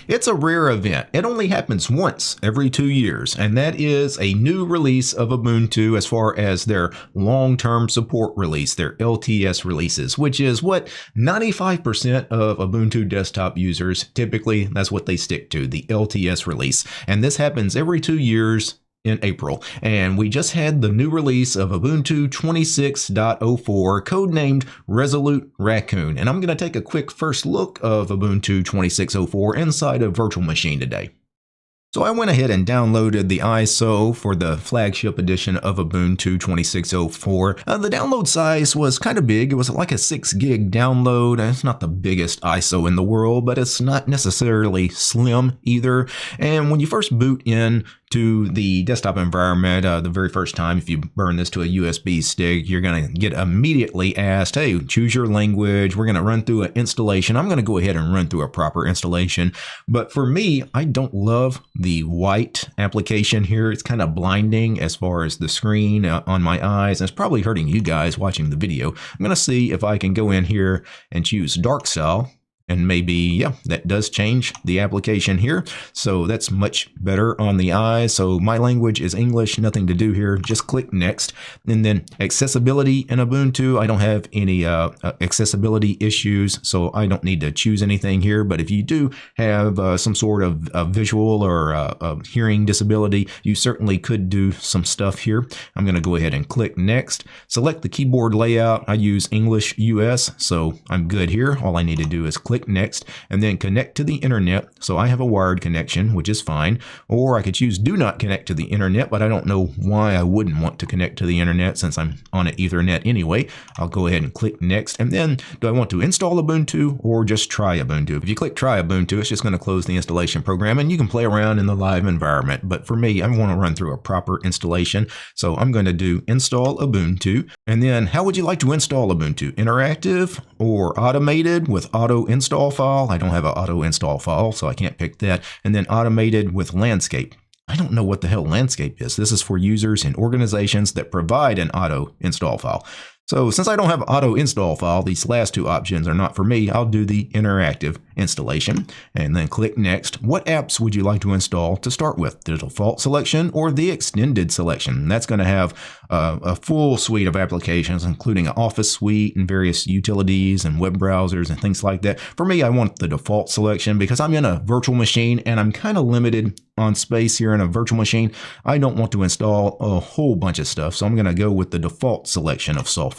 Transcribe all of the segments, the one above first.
It's a rare event. It only happens once every 2 years, and that is a new release of Ubuntu as far as their long-term support release, their LTS releases, which is what 95% of Ubuntu desktop users, typically that's what they stick to, the LTS release. And this happens every 2 years in April, and we just had the new release of Ubuntu 26.04, codenamed Resolute Raccoon. And I'm going to take a quick first look of Ubuntu 26.04 inside a virtual machine today. So I went ahead and downloaded the ISO for the flagship edition of Ubuntu 26.04. The download size was kind of big. It was like a 6 gig download. It's not the biggest ISO in the world, but it's not necessarily slim either. And when you first boot in to the desktop environment, the very first time, if you burn this to a USB stick, you're going to get immediately asked, hey, choose your language. We're going to run through an installation. I'm going to go ahead and run through a proper installation. But for me, I don't love the white application here. It's kind of blinding as far as the screen on my eyes. And it's probably hurting you guys watching the video. I'm going to see if I can go in here and choose dark style. And maybe, yeah, that does change the application here. So that's much better on the eyes. So my language is English, nothing to do here. Just click next. And then accessibility in Ubuntu, I don't have any accessibility issues, so I don't need to choose anything here. But if you do have some sort of visual or hearing disability, you certainly could do some stuff here. I'm going to go ahead and click next. Select the keyboard layout. I use English US, so I'm good here. All I need to do is click next and then connect to the internet. So I have a wired connection, which is fine. Or I could choose do not connect to the internet, but I don't know why I wouldn't want to connect to the internet since I'm on an Ethernet anyway. I'll go ahead and click next. And then do I want to install Ubuntu or just try Ubuntu? If you click try Ubuntu, it's just going to close the installation program and you can play around in the live environment. But for me, I want to run through a proper installation. So I'm going to do install Ubuntu. And then how would you like to install Ubuntu? Interactive or automated with auto install file? I don't have an auto install file, so I can't pick that. And then automated with landscape. I don't know what the hell landscape is. This is for users and organizations that provide an auto install file. So since I don't have auto install file, these last two options are not for me. I'll do the interactive installation and then click next. What apps would you like to install to start with? The default selection or the extended selection? That's going to have a full suite of applications, including an Office suite and various utilities and web browsers and things like that. For me, I want the default selection because I'm in a virtual machine and I'm kind of limited on space here in a virtual machine. I don't want to install a whole bunch of stuff, so I'm going to go with the default selection of software.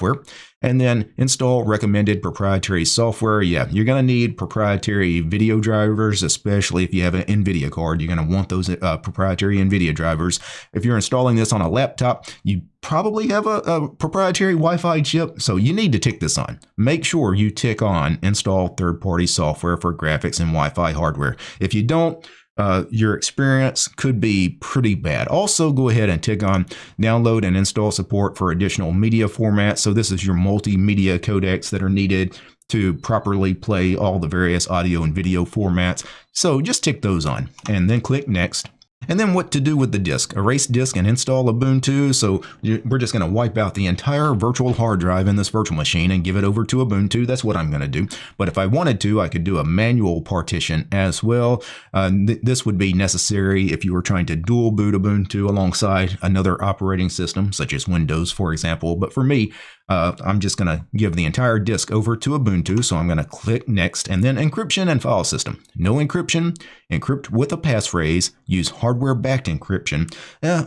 And then install recommended proprietary software. Yeah, you're going to need proprietary video drivers, especially if you have an NVIDIA card. You're going to want those proprietary NVIDIA drivers. If you're installing this on a laptop, you probably have a proprietary Wi-Fi chip, so you need to tick this on. Make sure you tick on install third-party software for graphics and Wi-Fi hardware. If you don't, your experience could be pretty bad. Also, go ahead and tick on download and install support for additional media formats. So this is your multimedia codecs that are needed to properly play all the various audio and video formats. So just tick those on and then click next. And then what to do with the disk. Erase disk and install Ubuntu. So we're just going to wipe out the entire virtual hard drive in this virtual machine and give it over to Ubuntu. That's what I'm going to do. But if I wanted to, I could do a manual partition as well. This would be necessary if you were trying to dual boot Ubuntu alongside another operating system, such as Windows, for example. But for me, I'm just going to give the entire disk over to Ubuntu. So I'm going to click next and then encryption and file system. No encryption, encrypt with a passphrase, use hardware backed encryption.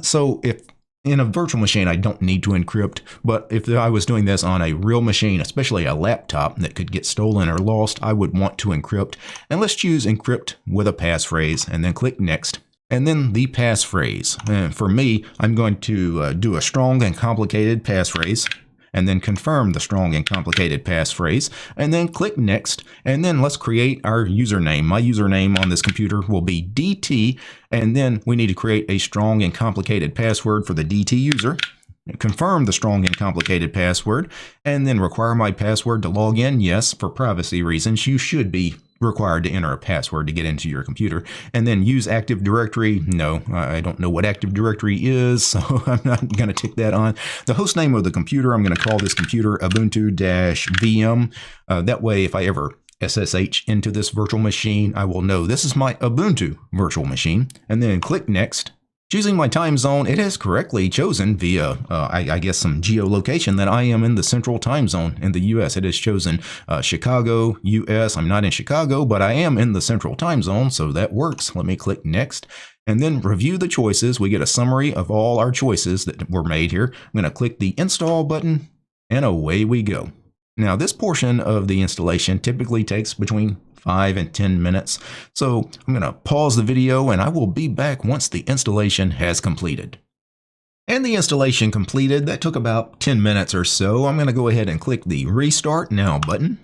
So if in a virtual machine, I don't need to encrypt, but if I was doing this on a real machine, especially a laptop that could get stolen or lost, I would want to encrypt. And let's choose encrypt with a passphrase and then click next. And then the passphrase. And for me, I'm going to do a strong and complicated passphrase, and then confirm the strong and complicated passphrase, and then click next, and then let's create our username. My username on this computer will be DT, and then we need to create a strong and complicated password for the DT user. Confirm the strong and complicated password, and then require my password to log in. Yes, for privacy reasons, you should be required to enter a password to get into your computer. And then use Active Directory. No, I don't know what Active Directory is, so I'm not going to tick that on. The host name of the computer, I'm going to call this computer Ubuntu-VM. That way, if I ever SSH into this virtual machine, I will know this is my Ubuntu virtual machine, and then click Next. Choosing my time zone, it has correctly chosen via, I guess, some geolocation that I am in the central time zone in the US. It has chosen Chicago, US. I'm not in Chicago, but I am in the central time zone, so that works. Let me click Next. And then review the choices. We get a summary of all our choices that were made here. I'm going to click the Install button, and away we go. Now, this portion of the installation typically takes between 5 and 10 minutes. So I'm going to pause the video and I will be back once the installation has completed. And the installation completed. That took about 10 minutes or so. I'm going to go ahead and click the Restart Now button.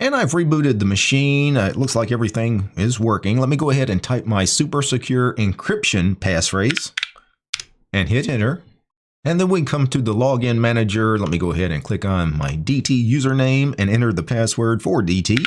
And I've rebooted the machine. It looks like everything is working. Let me go ahead and type my super secure encryption passphrase and hit enter. And then we come to the login manager. Let me go ahead and click on my DT username and enter the password for DT.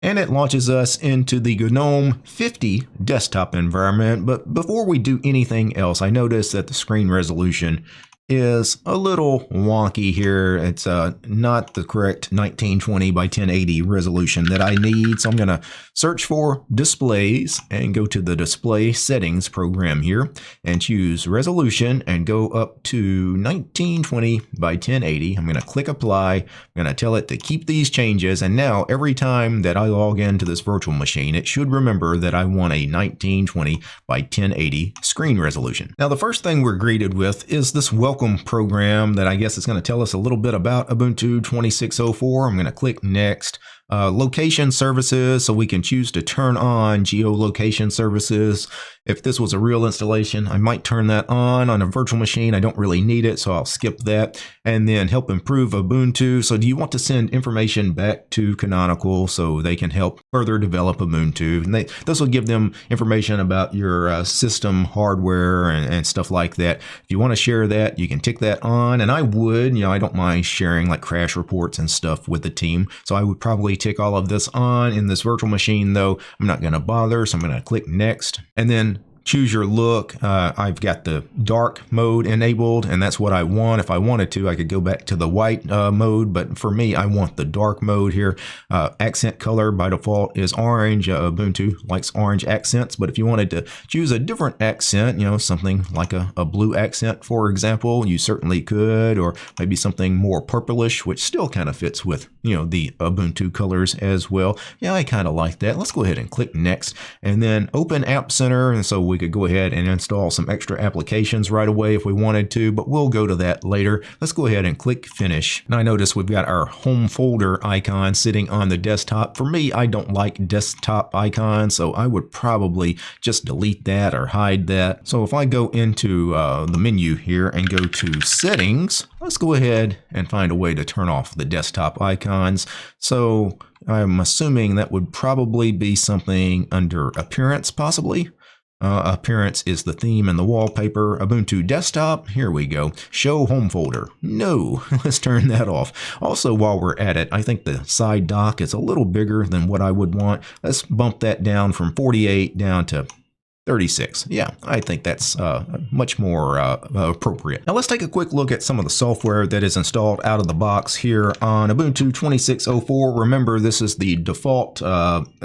And it launches us into the GNOME 50 desktop environment. But before we do anything else, I notice that the screen resolution is a little wonky here. It's not the correct 1920 by 1080 resolution that I need. So I'm going to search for displays and go to the display settings program here and choose resolution and go up to 1920 by 1080. I'm going to click apply. I'm going to tell it to keep these changes. And now every time that I log into this virtual machine, it should remember that I want a 1920 by 1080 screen resolution. Now, the first thing we're greeted with is this welcome program that I guess is going to tell us a little bit about Ubuntu 26.04. I'm going to click Next. Location services, so we can choose to turn on geolocation services. If this was a real installation, I might turn that on a virtual machine. I don't really need it, so I'll skip that. And then help improve Ubuntu. So do you want to send information back to Canonical so they can help further develop Ubuntu? And this will give them information about your system hardware and stuff like that. If you want to share that, you can tick that on. And I would, I don't mind sharing like crash reports and stuff with the team. So I would probably tick all of this on. In this virtual machine, though, I'm not going to bother. So I'm going to click Next. And then choose your look. I've got the dark mode enabled, and that's what I want. If I wanted to, I could go back to the white mode, but for me, I want the dark mode here. Accent color by default is orange. Ubuntu likes orange accents, but if you wanted to choose a different accent, something like a blue accent, for example, you certainly could, or maybe something more purplish, which still kind of fits with, the Ubuntu colors as well. Yeah, I kind of like that. Let's go ahead and click Next, and then open App Center, and so we could go ahead and install some extra applications right away if we wanted to, but we'll go to that later. Let's go ahead and click Finish. Now I notice we've got our home folder icon sitting on the desktop. For me, I don't like desktop icons, so I would probably just delete that or hide that. So if I go into the menu here and go to Settings, let's go ahead and find a way to turn off the desktop icons. So I'm assuming that would probably be something under Appearance, possibly. Appearance is the theme and the wallpaper. Ubuntu desktop, here we go. Show home folder. No, let's turn that off. Also, while we're at it, I think the side dock is a little bigger than what I would want. Let's bump that down from 48 down to 36. Yeah, I think that's much more appropriate. Now let's take a quick look at some of the software that is installed out of the box here on Ubuntu 26.04. Remember, this is the default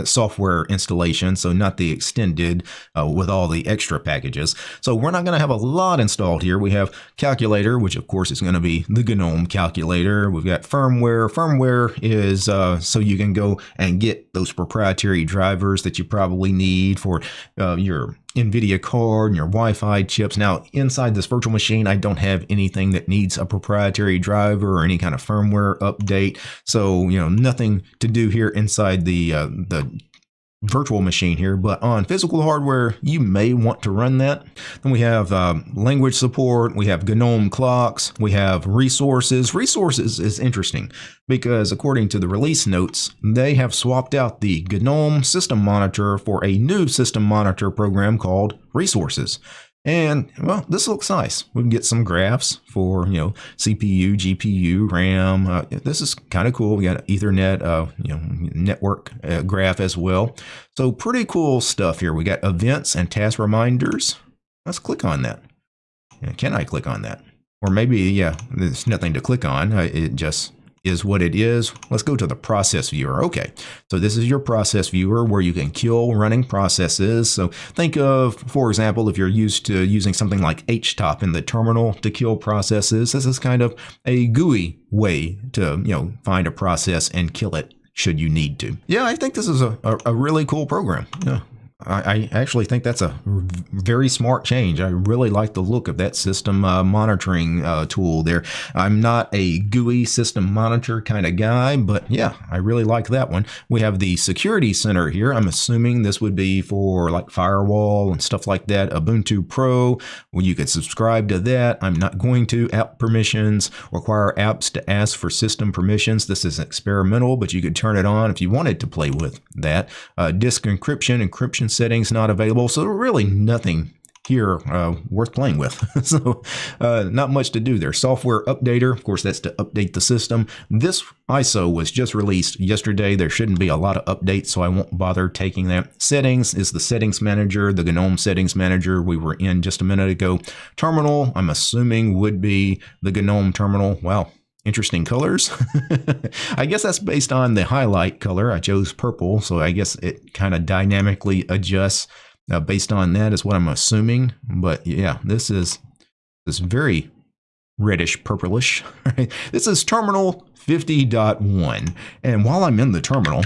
software installation, so not the extended with all the extra packages. So we're not going to have a lot installed here. We have calculator, which of course is going to be the GNOME calculator. We've got firmware. Firmware is so you can go and get those proprietary drivers that you probably need for your NVIDIA card and your Wi-Fi chips. Now, inside this virtual machine, I don't have anything that needs a proprietary driver or any kind of firmware update. So, nothing to do here inside the virtual machine here, but on physical hardware, you may want to run that. Then we have language support, we have GNOME clocks, we have resources. Resources is interesting because according to the release notes, they have swapped out the GNOME system monitor for a new system monitor program called Resources. And, well, this looks nice. We can get some graphs for, CPU, GPU, RAM. This is kind of cool. We got Ethernet, network graph as well. So pretty cool stuff here. We got events and task reminders. Let's click on that. Can I click on that? Or maybe, there's nothing to click on. It just is what it is. Let's go to the process viewer. Okay, so this is your process viewer where you can kill running processes. So think of, for example, if you're used to using something like htop in the terminal to kill processes, this is kind of a GUI way to, find a process and kill it should you need to. Yeah, I think this is a really cool program. Yeah. I actually think that's a very smart change. I really like the look of that system monitoring tool there. I'm not a GUI system monitor kind of guy, but yeah, I really like that one. We have the security center here. I'm assuming this would be for like firewall and stuff like that. Ubuntu Pro, well, you could subscribe to that. I'm not going to. App permissions, require apps to ask for system permissions. This is experimental, but you could turn it on if you wanted to play with that. Disk encryption settings not available, so really nothing here worth playing with. So not much to do there. Software updater, of course, that's to update the system. This ISO was just released yesterday. There shouldn't be a lot of updates, so I won't bother taking that. Settings is the settings manager, the GNOME settings manager we were in just a minute ago. Terminal, I'm assuming would be the GNOME terminal. Wow. Interesting colors. I guess that's based on the highlight color. I chose purple, so I guess it kind of dynamically adjusts based on that is what I'm assuming. But yeah, this is very reddish purplish. This is terminal 50.1. And while I'm in the terminal,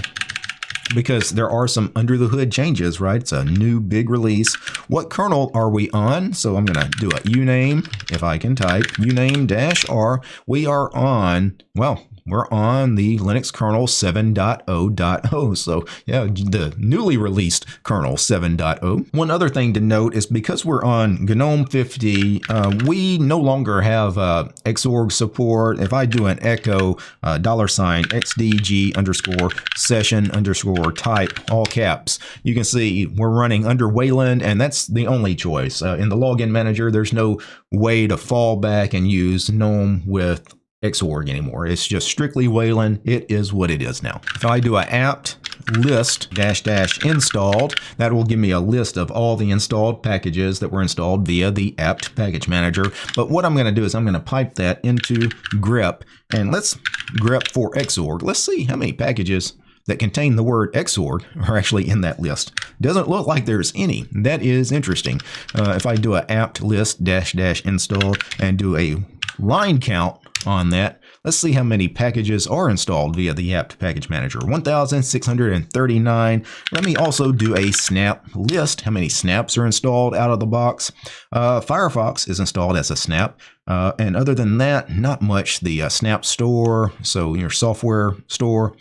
because there are some under the hood changes, right? It's a new big release. What kernel are we on? So I'm going to do a uname, if I can type, uname-r. We are on, well, we're on the Linux kernel 7.0.0. So yeah, the newly released kernel 7.0. One other thing to note is because we're on GNOME 50, we no longer have Xorg support. If I do an echo $xdg_session_type, all caps, you can see we're running under Wayland, and that's the only choice. In the login manager, there's no way to fall back and use GNOME with Xorg anymore. It's just strictly Wayland. It is what it is now. If I do a apt list -- installed, that will give me a list of all the installed packages that were installed via the apt package manager. But what I'm going to do is I'm going to pipe that into grep, and let's grep for Xorg. Let's see how many packages that contain the word Xorg are actually in that list. Doesn't look like there's any. That is interesting. If I do a apt list -- install and do a line count on that, let's see how many packages are installed via the apt package manager. 1,639. Let me also do a snap list. How many snaps are installed out of the box? Firefox is installed as a snap. And other than that, not much. The snap store, so your software store,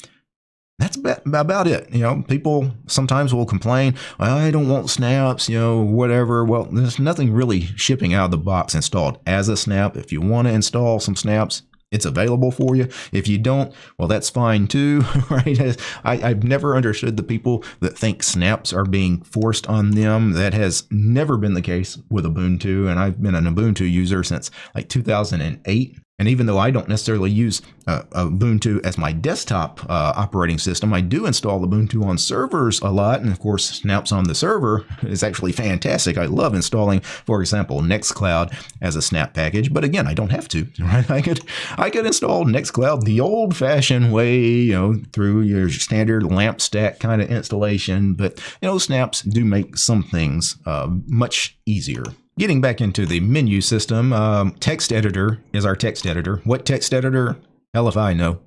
that's about it. People sometimes will complain, I don't want snaps, whatever. Well, there's nothing really shipping out of the box installed as a snap. If you want to install some snaps, it's available for you. If you don't, well, that's fine too, right? I've never understood the people that think snaps are being forced on them. That has never been the case with Ubuntu, and I've been an Ubuntu user since like 2008. And even though I don't necessarily use Ubuntu as my desktop operating system, I do install Ubuntu on servers a lot. And of course, snaps on the server is actually fantastic. I love installing, for example, Nextcloud as a snap package. But again, I don't have to, right? I could install Nextcloud the old-fashioned way, through your standard LAMP stack kind of installation. But, snaps do make some things much easier. Getting back into the menu system, text editor is our text editor. What text editor? Hell if I know.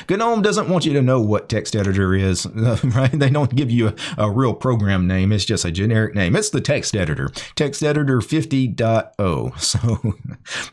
GNOME doesn't want you to know what text editor is, right? They don't give you a real program name. It's just a generic name. It's the text editor, text editor 50.0. So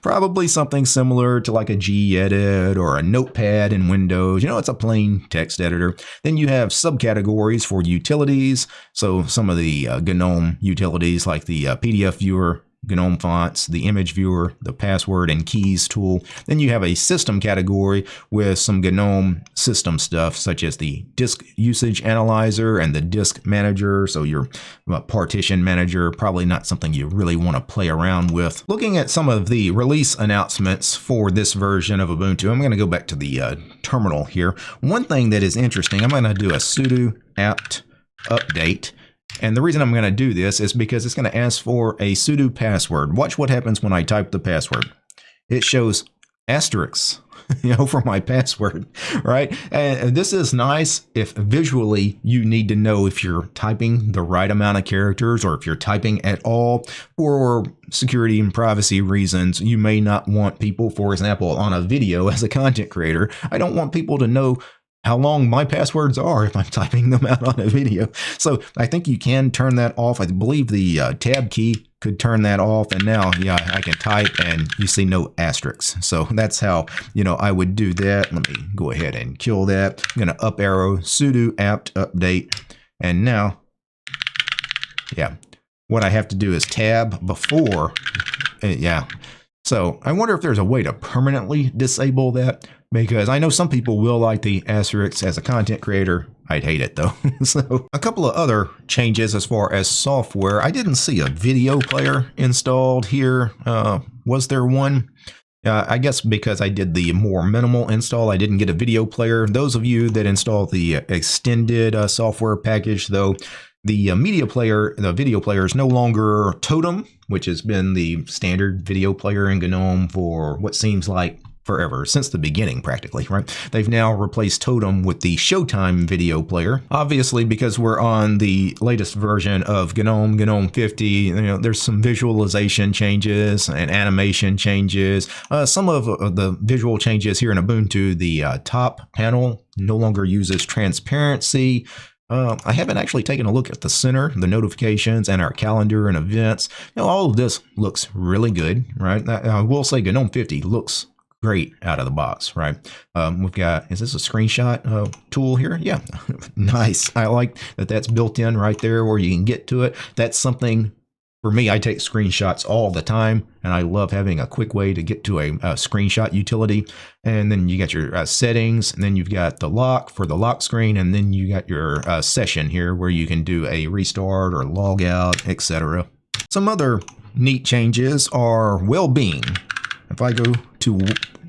probably something similar to like a gedit or a notepad in Windows. It's a plain text editor. Then you have subcategories for utilities. So some of the GNOME utilities like the PDF viewer, GNOME fonts, the image viewer, the password and keys tool. Then you have a system category with some GNOME system stuff, such as the disk usage analyzer and the disk manager. So your partition manager, probably not something you really want to play around with. Looking at some of the release announcements for this version of Ubuntu, I'm going to go back to the terminal here. One thing that is interesting, I'm going to do a sudo apt update. And the reason I'm going to do this is because it's going to ask for a sudo password. Watch what happens when I type the password. It shows asterisks, for my password, right? And this is nice if visually you need to know if you're typing the right amount of characters or if you're typing at all. For security and privacy reasons, you may not want people, for example, on a video as a content creator, I don't want people to know how long my passwords are if I'm typing them out on a video. So I think you can turn that off. I believe the tab key could turn that off, and now, yeah, I can type and you see no asterisks. So that's how, I would do that. Let me go ahead and kill that. I'm going to up arrow sudo apt update. And now, yeah, what I have to do is tab before, yeah. So I wonder if there's a way to permanently disable that, because I know some people will like the asterisks as a content creator. I'd hate it though. So a couple of other changes as far as software. I didn't see a video player installed here. Was there one? I guess because I did the more minimal install, I didn't get a video player. Those of you that install the extended software package, though, the media player, the video player, is no longer Totem, which has been the standard video player in GNOME for what seems like forever, since the beginning practically, right? They've now replaced Totem with the Showtime video player. Obviously, because we're on the latest version of GNOME, GNOME 50, there's some visualization changes and animation changes. Some of the visual changes here in Ubuntu, the top panel no longer uses transparency. I haven't actually taken a look at the center, the notifications, and our calendar and events. All of this looks really good, right? I will say GNOME 50 looks great out of the box, right? We've got, is this a screenshot tool here? Yeah, nice. I like that that's built in right there where you can get to it. That's something, for me, I take screenshots all the time, and I love having a quick way to get to a screenshot utility. And then you got your settings, and then you've got the lock for the lock screen, and then you got your session here where you can do a restart or log out, etc. Some other neat changes are well-being. If I go to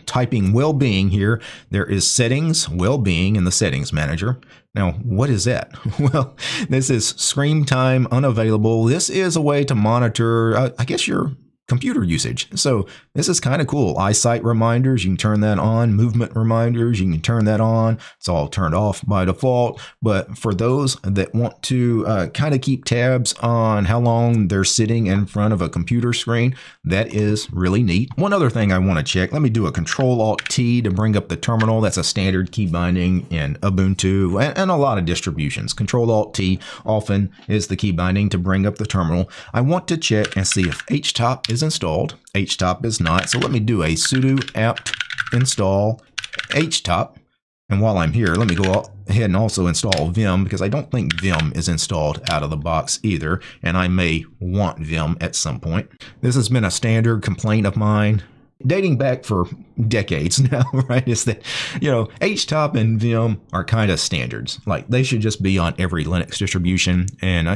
typing well-being here, there is settings, well-being in the settings manager. Now, what is that? Well, this is screen time unavailable. This is a way to monitor, I guess, your computer usage. So this is kind of cool. Eyesight reminders, you can turn that on. Movement reminders, you can turn that on. It's all turned off by default. But for those that want to kind of keep tabs on how long they're sitting in front of a computer screen, that is really neat. One other thing I want to check, let me do a Control-Alt-T to bring up the terminal. That's a standard key binding in Ubuntu and a lot of distributions. Control-Alt-T often is the key binding to bring up the terminal. I want to check and see if htop is installed. Htop is not. So let me do a sudo apt install htop. And while I'm here, let me go ahead and also install Vim, because I don't think Vim is installed out of the box either. And I may want Vim at some point. This has been a standard complaint of mine, dating back for decades now, right? Is that, htop and Vim are kind of standards. Like, they should just be on every Linux distribution. And,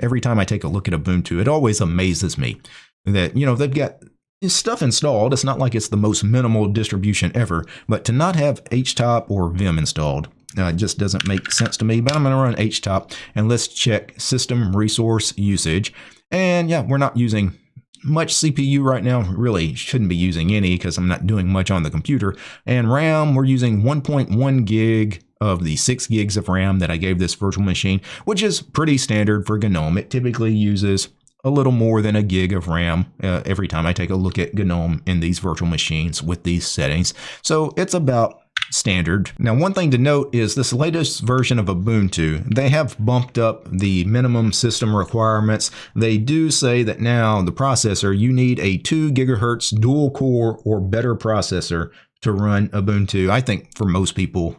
every time I take a look at Ubuntu, it always amazes me that, they've got stuff installed. It's not like it's the most minimal distribution ever, but to not have htop or Vim installed just doesn't make sense to me. But I'm going to run htop, and let's check system resource usage. And yeah, we're not using much CPU right now. Really shouldn't be using any, because I'm not doing much on the computer. And RAM, we're using 1.1 gig of the 6 gigs of RAM that I gave this virtual machine, which is pretty standard for GNOME. It typically uses a little more than a gig of RAM every time I take a look at GNOME in these virtual machines with these settings. So it's about standard. Now, one thing to note is this latest version of Ubuntu, they have bumped up the minimum system requirements. They do say that now the processor, you need a 2 gigahertz dual core or better processor to run Ubuntu. I think for most people,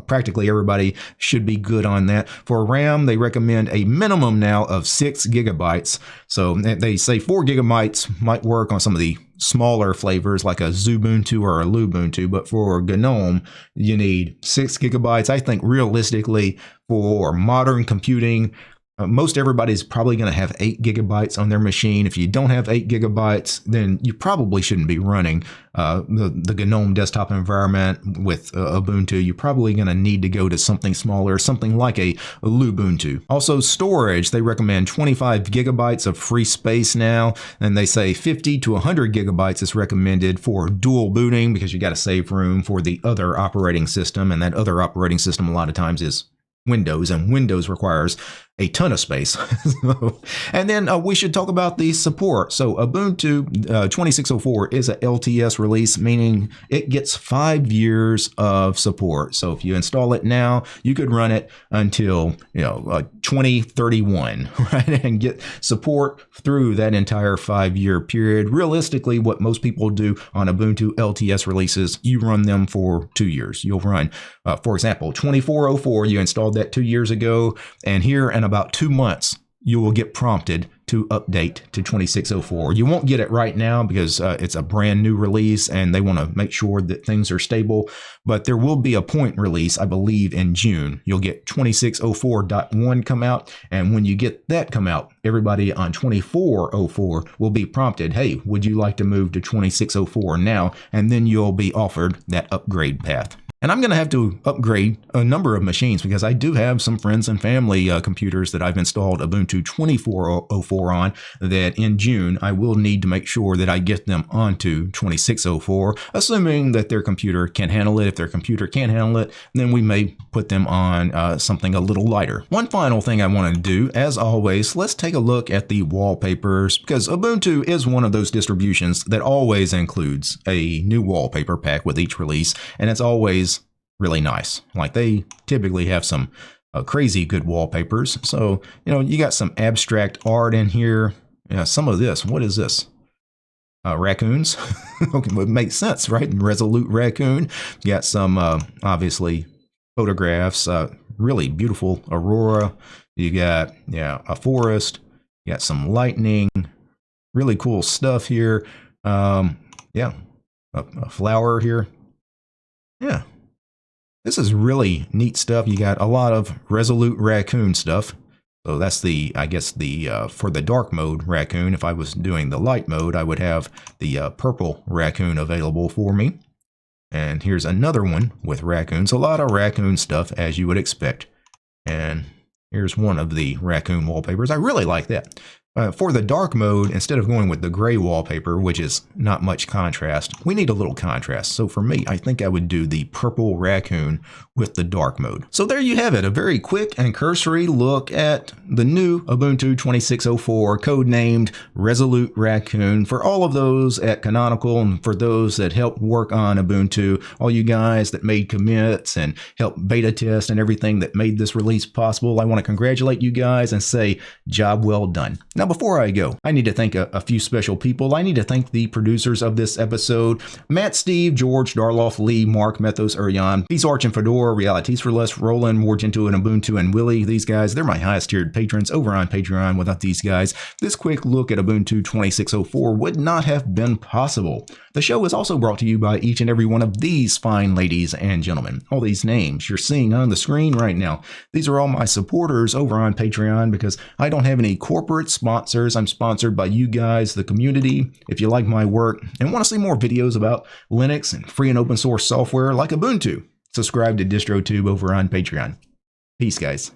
practically everybody should be good on that. For RAM, they recommend a minimum now of 6 gigabytes. So they say 4 gigabytes might work on some of the smaller flavors like a Xubuntu or a Lubuntu, but for GNOME, you need 6 gigabytes. I think realistically, for modern computing, Most everybody's probably going to have 8 gigabytes on their machine. If you don't have 8 gigabytes, then you probably shouldn't be running the GNOME desktop environment with Ubuntu. You're probably going to need to go to something smaller, something like a Ubuntu. Also, storage, they recommend 25 gigabytes of free space now, and they say 50 to 100 gigabytes is recommended for dual booting because you got to save room for the other operating system, and that other operating system a lot of times is Windows, and Windows requires a ton of space. And then we should talk about the support. So Ubuntu 26.04 is a LTS release, meaning it gets 5 years of support. So if you install it now, you could run it until 2031, right, and get support through that entire 5-year period. Realistically, what most people do on Ubuntu LTS releases, you run them for 2 years. You'll run, for example, 24.04. You installed that 2 years ago, and here in about 2 months, you will get prompted to update to 26.04. You won't get it right now because it's a brand new release and they want to make sure that things are stable, but there will be a point release, I believe, in June. You'll get 26.04.1 come out, and when you get that come out, everybody on 24.04 will be prompted, hey, would you like to move to 26.04 now? And then you'll be offered that upgrade path. And I'm going to have to upgrade a number of machines because I do have some friends and family computers that I've installed Ubuntu 24.04 on that in June I will need to make sure that I get them onto 26.04, assuming that their computer can handle it. If their computer can't handle it, then we may put them on something a little lighter. One final thing I want to do, as always, let's take a look at the wallpapers, because Ubuntu is one of those distributions that always includes a new wallpaper pack with each release, and it's always really nice. Like, they typically have some crazy good wallpapers. So, you got some abstract art in here. Some of this, what is this? Raccoons. Okay, well, it makes sense, right? Resolute Raccoon. You got some, obviously, photographs, really beautiful aurora. You got, a forest. You got some lightning. Really cool stuff here. A flower here. Yeah. This is really neat stuff. You got a lot of Resolute Raccoon stuff. So that's the, I guess, the for the dark mode Raccoon. If I was doing the light mode, I would have the purple Raccoon available for me. And here's another one with raccoons. A lot of raccoon stuff, as you would expect. And here's one of the raccoon wallpapers. I really like that. For the dark mode, instead of going with the gray wallpaper, which is not much contrast, we need a little contrast. So for me, I think I would do the purple raccoon with the dark mode. So there you have it, a very quick and cursory look at the new Ubuntu 26.04 codenamed Resolute Raccoon. For all of those at Canonical and for those that helped work on Ubuntu, all you guys that made commits and helped beta test and everything that made this release possible, I want to congratulate you guys and say job well done. Now, before I go, I need to thank a few special people. I need to thank the producers of this episode: Matt, Steve, George, Darloff, Lee, Mark, Methos, Urian, Peace Arch and Fedora, Realities for Less, Roland, Morgento, and Ubuntu, and Willie. These guys, they're my highest tiered patrons over on Patreon. Without these guys, this quick look at Ubuntu 26.04 would not have been possible. The show is also brought to you by each and every one of these fine ladies and gentlemen. All these names you're seeing on the screen right now, these are all my supporters over on Patreon because I don't have any corporate sponsors. I'm sponsored by you guys, the community. If you like my work and want to see more videos about Linux and free and open source software like Ubuntu, subscribe to DistroTube over on Patreon. Peace, guys.